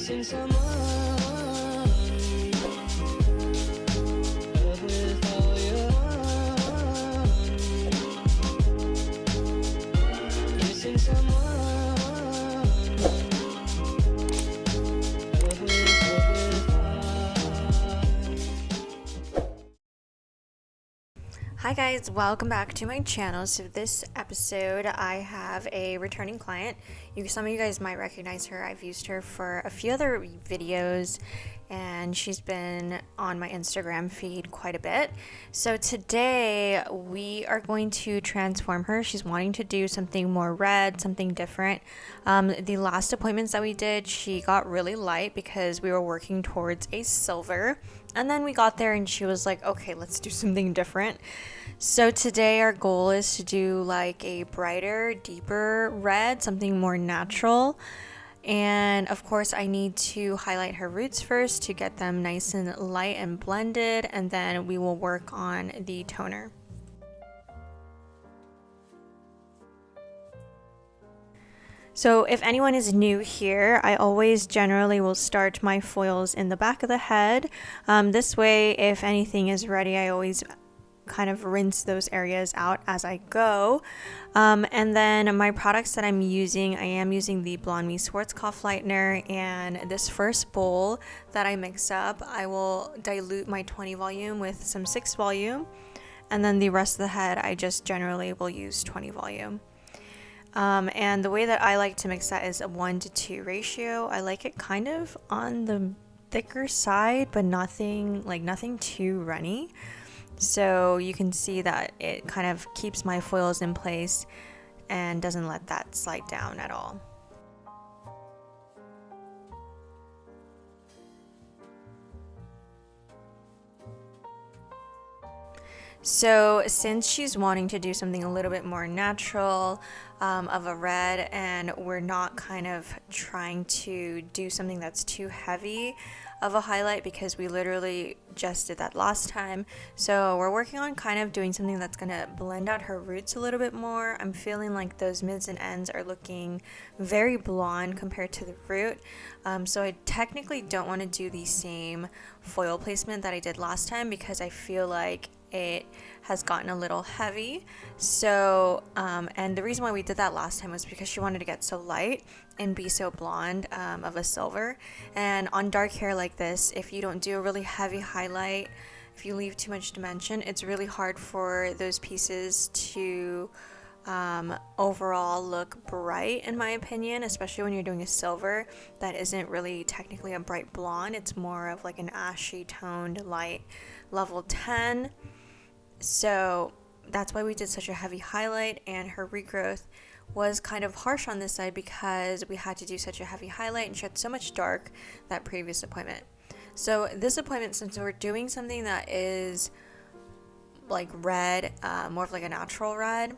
missing someone. Love with all your heart. Missing someone. Love with heart. Hi guys, welcome back to my channel. So this episode I have a returning client. Some of you guys might recognize her. I've used her for a few other videos and she's been on my Instagram feed quite a bit. So today we are going to transform her. She's wanting to do something more red, something different. The last appointments that we did, she got really light because we were working towards a silver. And then we got there and she was like, okay, let's do something different. So today our goal is to do like a brighter, deeper red, something more natural. And of course I need to highlight her roots first to get them nice and light and blended, and then we will work on the toner. So if anyone is new here, I always generally will start my foils in the back of the head. This way, if anything is ready, I always kind of rinse those areas out as I go. And then my products that I'm using, I am using the Blonde Me Schwarzkopf Lightener, and this first bowl that I mix up, I will dilute my 20 volume with some 6 volume, and then the rest of the head I just generally will use 20 volume. And the way that I like to mix that is a 1:2 ratio. I like it kind of on the thicker side, but nothing too runny. So you can see that it kind of keeps my foils in place and doesn't let that slide down at all. So since she's wanting to do something a little bit more natural, of a red, and we're not kind of trying to do something that's too heavy of a highlight because we literally just did that last time. So we're working on kind of doing something that's going to blend out her roots a little bit more. I'm feeling like those mids and ends are looking very blonde compared to the root. So I technically don't want to do the same foil placement that I did last time because I feel like it has gotten a little heavy. So and the reason why we did that last time was because she wanted to get so light and be so blonde of a silver. And on dark hair like this, if you don't do a really heavy highlight, if you leave too much dimension, it's really hard for those pieces to overall look bright, in my opinion, especially when you're doing a silver that isn't really technically a bright blonde. It's more of like an ashy toned light level 10. So that's why we did such a heavy highlight, and her regrowth was kind of harsh on this side because we had to do such a heavy highlight and she had so much dark that previous appointment. So this appointment, since we're doing something that is like red, more of like a natural red,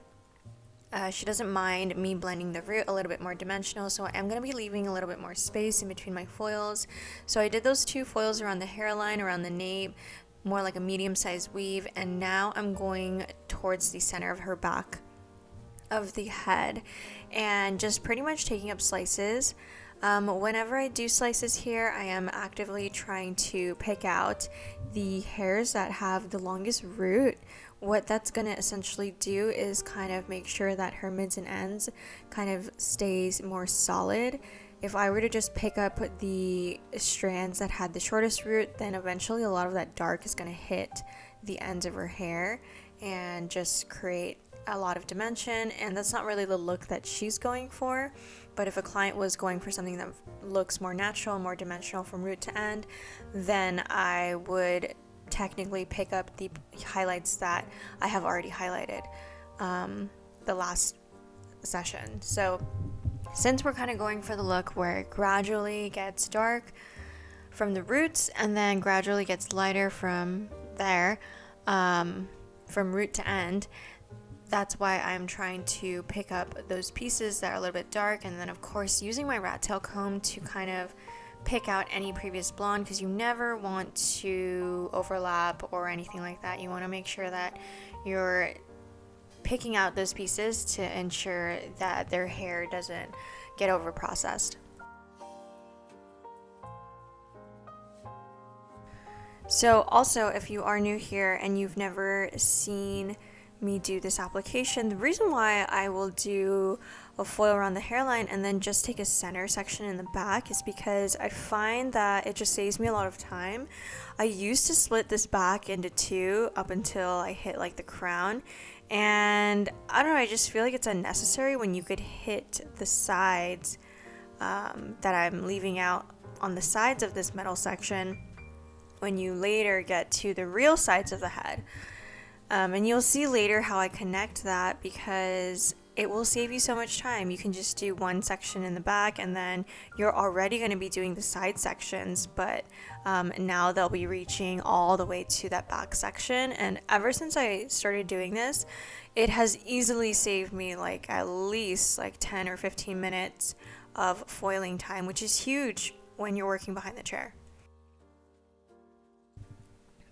she doesn't mind me blending the root a little bit more dimensional, so I'm going to be leaving a little bit more space in between my foils. So I did those 2 foils around the hairline, around the nape, more like a medium-sized weave, and now I'm going towards the center of her back of the head and just pretty much taking up slices. Whenever I do slices here, I am actively trying to pick out the hairs that have the longest root. What that's going to essentially do is kind of make sure that her mids and ends kind of stays more solid. If I were to just pick up the strands that had the shortest root, then eventually a lot of that dark is going to hit the ends of her hair and just create a lot of dimension, and that's not really the look that she's going for. But if a client was going for something that looks more natural, more dimensional from root to end, then I would technically pick up the highlights that I have already highlighted the last session. So since we're kind of going for the look where it gradually gets dark from the roots and then gradually gets lighter from there, from root to end, that's why I'm trying to pick up those pieces that are a little bit dark, and then of course using my rat tail comb to kind of pick out any previous blonde, because you never want to overlap or anything like that. You want to make sure that you're picking out those pieces to ensure that their hair doesn't get over processed. So also, if you are new here and you've never seen me do this application, the reason why I will do a foil around the hairline and then just take a center section in the back is because I find that it just saves me a lot of time. I used to split this back into two up until I hit like the crown, and I don't know, I just feel like it's unnecessary when you could hit the sides that I'm leaving out on the sides of this metal section when you later get to the real sides of the head. And you'll see later how I connect that, because it will save you so much time. You can just do one section in the back and then you're already going to be doing the side sections, but now they'll be reaching all the way to that back section. And ever since I started doing this, it has easily saved me like at least like 10 or 15 minutes of foiling time, which is huge when you're working behind the chair.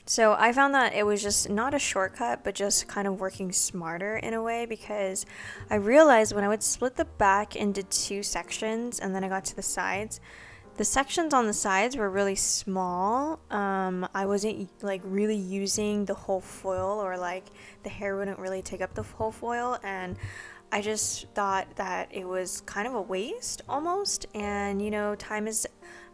So I found that it was just not a shortcut, but just kind of working smarter in a way, because I realized when I would split the back into two sections and then I got to the sides, the sections on the sides were really small. I wasn't like really using the whole foil, or like the hair wouldn't really take up the whole foil, and I just thought that it was kind of a waste almost. And you know, time is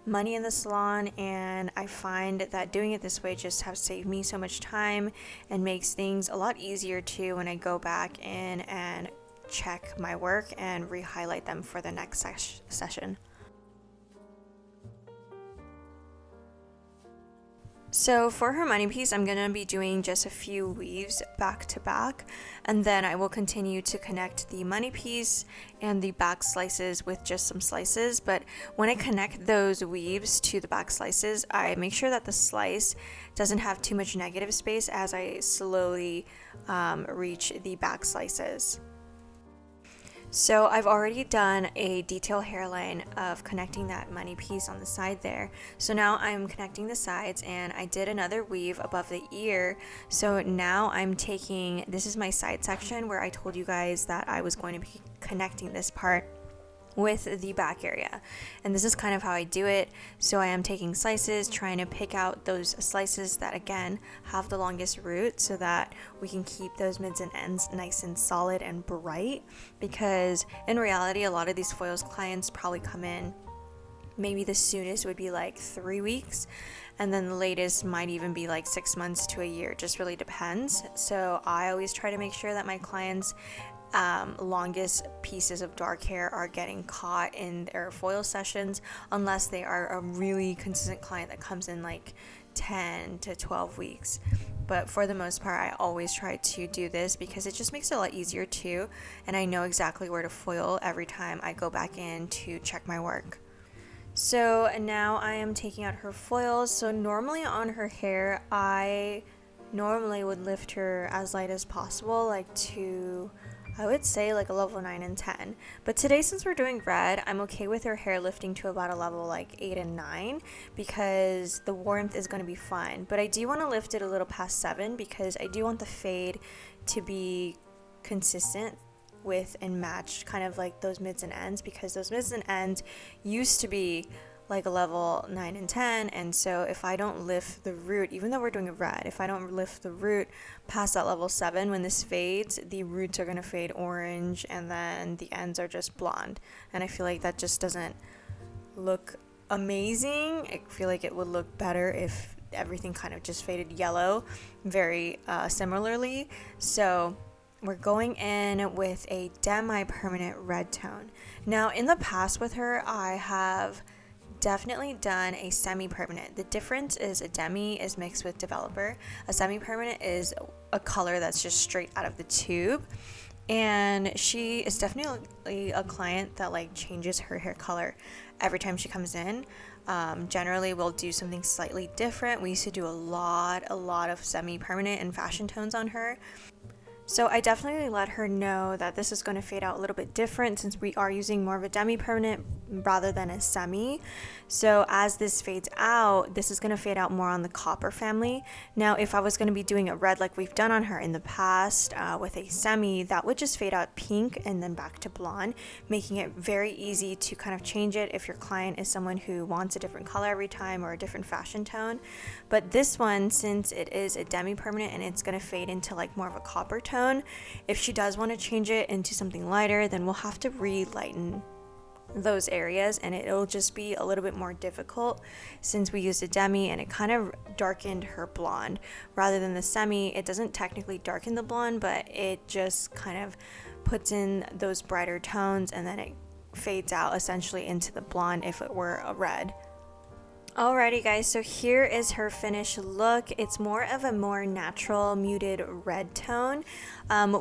money in the salon, and I find that doing it this way just has saved me so much time and makes things a lot easier too when I go back in and check my work and re-highlight them for the next session. So for her money piece, I'm going to be doing just a few weaves back to back, and then I will continue to connect the money piece and the back slices with just some slices. But when I connect those weaves to the back slices, I make sure that the slice doesn't have too much negative space as I slowly reach the back slices. So I've already done a detail hairline of connecting that money piece on the side there. So now I'm connecting the sides, and I did another weave above the ear. So now I'm taking, this is my side section where I told you guys that I was going to be connecting this part with the back area, and this is kind of how I do it. So I am taking slices, trying to pick out those slices that again have the longest root, so that we can keep those mids and ends nice and solid and bright, because in reality a lot of these foils clients probably come in, maybe the soonest would be like 3 weeks, and then the latest might even be like 6 months to a year. It just really depends. So I always try to make sure that my clients longest pieces of dark hair are getting caught in their foil sessions, unless they are a really consistent client that comes in like 10 to 12 weeks. But for the most part, I always try to do this because it just makes it a lot easier too, and I know exactly where to foil every time I go back in to check my work. So now I am taking out her foils. So normally on her hair, I normally would lift her as light as possible, like to, I would say like a level 9 and 10. But today, since we're doing red, I'm okay with her hair lifting to about a level like 8 and 9, because the warmth is going to be fine. But I do want to lift it a little past 7, because I do want the fade to be consistent with and match kind of like those mids and ends, because those mids and ends used to be like a level 9 and 10, and so if I don't lift the root, even though we're doing a red, if I don't lift the root past that level 7, when this fades, the roots are going to fade orange, and then the ends are just blonde, and I feel like that just doesn't look amazing. I feel like it would look better if everything kind of just faded yellow very similarly. So we're going in with a demi-permanent red tone. Now in the past with her, I have definitely done a semi-permanent. The difference is a demi is mixed with developer. A semi-permanent is a color that's just straight out of the tube. And she is definitely a client that like changes her hair color every time she comes in. Generally we'll do something slightly different. We used to do a lot of semi-permanent and fashion tones on her. So I definitely let her know that this is going to fade out a little bit different since we are using more of a demi-permanent rather than a semi. So as this fades out, this is going to fade out more on the copper family. Now, if I was going to be doing a red like we've done on her in the past with a semi, that would just fade out pink and then back to blonde, making it very easy to kind of change it if your client is someone who wants a different color every time or a different fashion tone. But this one, since it is a demi-permanent and it's going to fade into like more of a copper tone, if she does want to change it into something lighter, then we'll have to re-lighten those areas, and it'll just be a little bit more difficult since we used a demi and it kind of darkened her blonde. Rather than the semi, it doesn't technically darken the blonde, but it just kind of puts in those brighter tones and then it fades out essentially into the blonde if it were a red. Alrighty guys, so here is her finished look. It's more of a more natural muted red tone.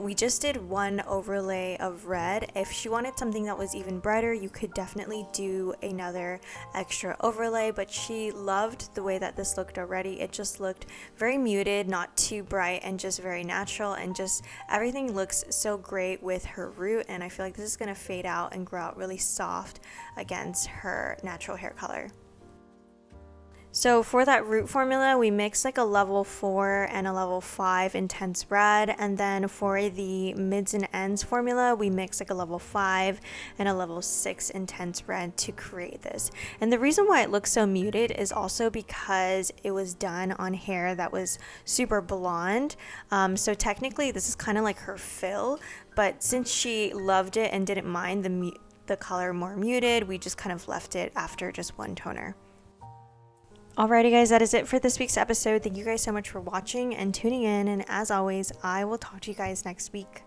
We just did one overlay of red. If she wanted something that was even brighter, you could definitely do another extra overlay, but she loved the way that this looked already. It just looked very muted, not too bright, and just very natural, and just everything looks so great with her root, and I feel like this is going to fade out and grow out really soft against her natural hair color. So for that root formula, we mixed like a level 4 and a level 5 intense red, and then for the mids and ends formula, we mixed like a level 5 and a level 6 intense red to create this. And the reason why it looks so muted is also because it was done on hair that was super blonde. So technically this is kind of like her fill, but since she loved it and didn't mind the color more muted, we just kind of left it after just one toner. Alrighty guys, that is it for this week's episode. Thank you guys so much for watching and tuning in, and as always, I will talk to you guys next week.